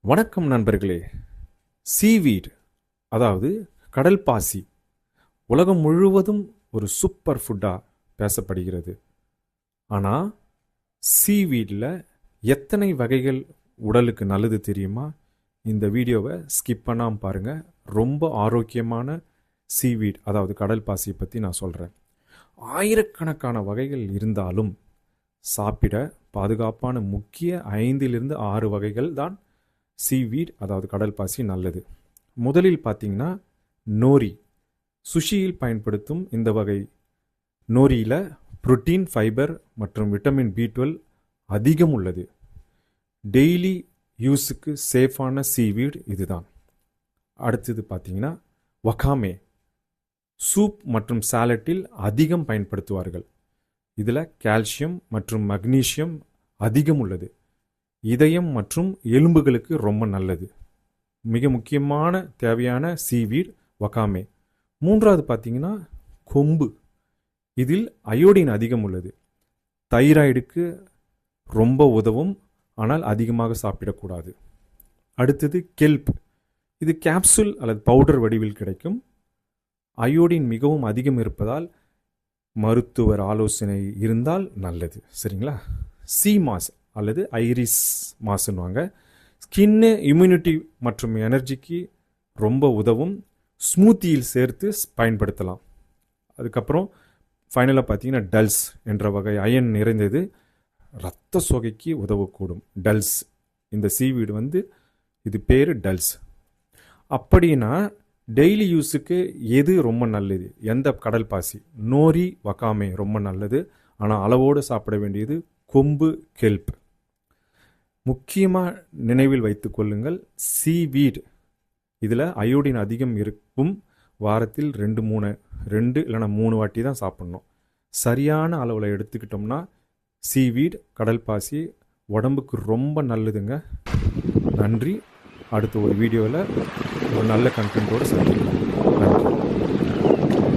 வணக்கம் நண்பர்களே. சீவீட் அதாவது கடல் பாசி உலகம் முழுவதும் ஒரு சூப்பர் ஃபுட்டாக பேசப்படுகிறது. ஆனால் சீவீடில் எத்தனை வகைகள் உடலுக்கு நல்லது தெரியுமா? இந்த வீடியோவை ஸ்கிப் பண்ணாமல் பாருங்கள். ரொம்ப ஆரோக்கியமான சீவீட் அதாவது கடல் பாசியை பற்றி நான் சொல்கிறேன். ஆயிரக்கணக்கான வகைகள் இருந்தாலும் சாப்பிட பாதுகாப்பான முக்கிய 5 to 6 வகைகள் தான் சீவீட் அதாவது கடல் பாசி நல்லது. முதலில் பார்த்தீங்கன்னா நோரி. சுஷியில் பயன்படுத்தும் இந்த வகை நோரியில் புரோட்டீன், ஃபைபர் மற்றும் விட்டமின் B12 அதிகம் உள்ளது. டெய்லி யூஸுக்கு சேஃபான சீவீட் இதுதான். அடுத்தது பார்த்தீங்கன்னா வகாமே. சூப் மற்றும் சாலட்டில் அதிகம் பயன்படுத்துவார்கள். இதில் கால்சியம் மற்றும் மக்னீசியம் அதிகம் உள்ளது. இதயம் மற்றும் எலும்புகளுக்கு ரொம்ப நல்லது. மிக முக்கியமான தேவையான சீவீட் வகாமே. மூன்றாவது பார்த்தீங்கன்னா கொம்பு. இதில் அயோடின் அதிகம் உள்ளது. தைராய்டுக்கு ரொம்ப உதவும், ஆனால் அதிகமாக சாப்பிடக்கூடாது. அடுத்தது கெல்ப். இது கேப்சூல் அல்லது பவுடர் வடிவில் கிடைக்கும். அயோடின் மிகவும் அதிகம் இருப்பதால் மருத்துவர் ஆலோசனை இருந்தால் நல்லது. சரிங்களா? சி மாஸ் அல்லது ஐரிஸ் மாசுன்னுவாங்க. ஸ்கின்னு, இம்யூனிட்டி மற்றும் எனர்ஜிக்கு ரொம்ப உதவும். ஸ்மூத்தியில் சேர்த்து பயன்படுத்தலாம். அதுக்கப்புறம் ஃபைனலாக பார்த்தீங்கன்னா டல்ஸ் என்ற வகை அயன் நிறைந்தது. இரத்த சோகைக்கு உதவக்கூடும் டல்ஸ். இந்த சீவீடு இது பேர் டல்ஸ். அப்படின்னா டெய்லி யூஸுக்கு எது ரொம்ப நல்லது? எந்த கடல் பாசி? நோரி, வகாமே ரொம்ப நல்லது. ஆனால் அளவோடு சாப்பிட வேண்டியது கொம்பு, கெல்ப். முக்கியமாக நினைவில் வைத்துக் கொள்ளுங்கள், சீவீட் இதில் அயோடின் அதிகம் இருக்கும். வாரத்தில் 2 இல்லைனா 3 வாட்டி தான் சாப்பிட்ணும். சரியான அளவில் எடுத்துக்கிட்டோம்னா சீவீட் கடல் பாசி உடம்புக்கு ரொம்ப நல்லதுங்க. நன்றி. அடுத்த ஒரு வீடியோவில் ஒரு நல்ல கண்டென்ட்டோடு சந்திக்கலாம். நன்றி.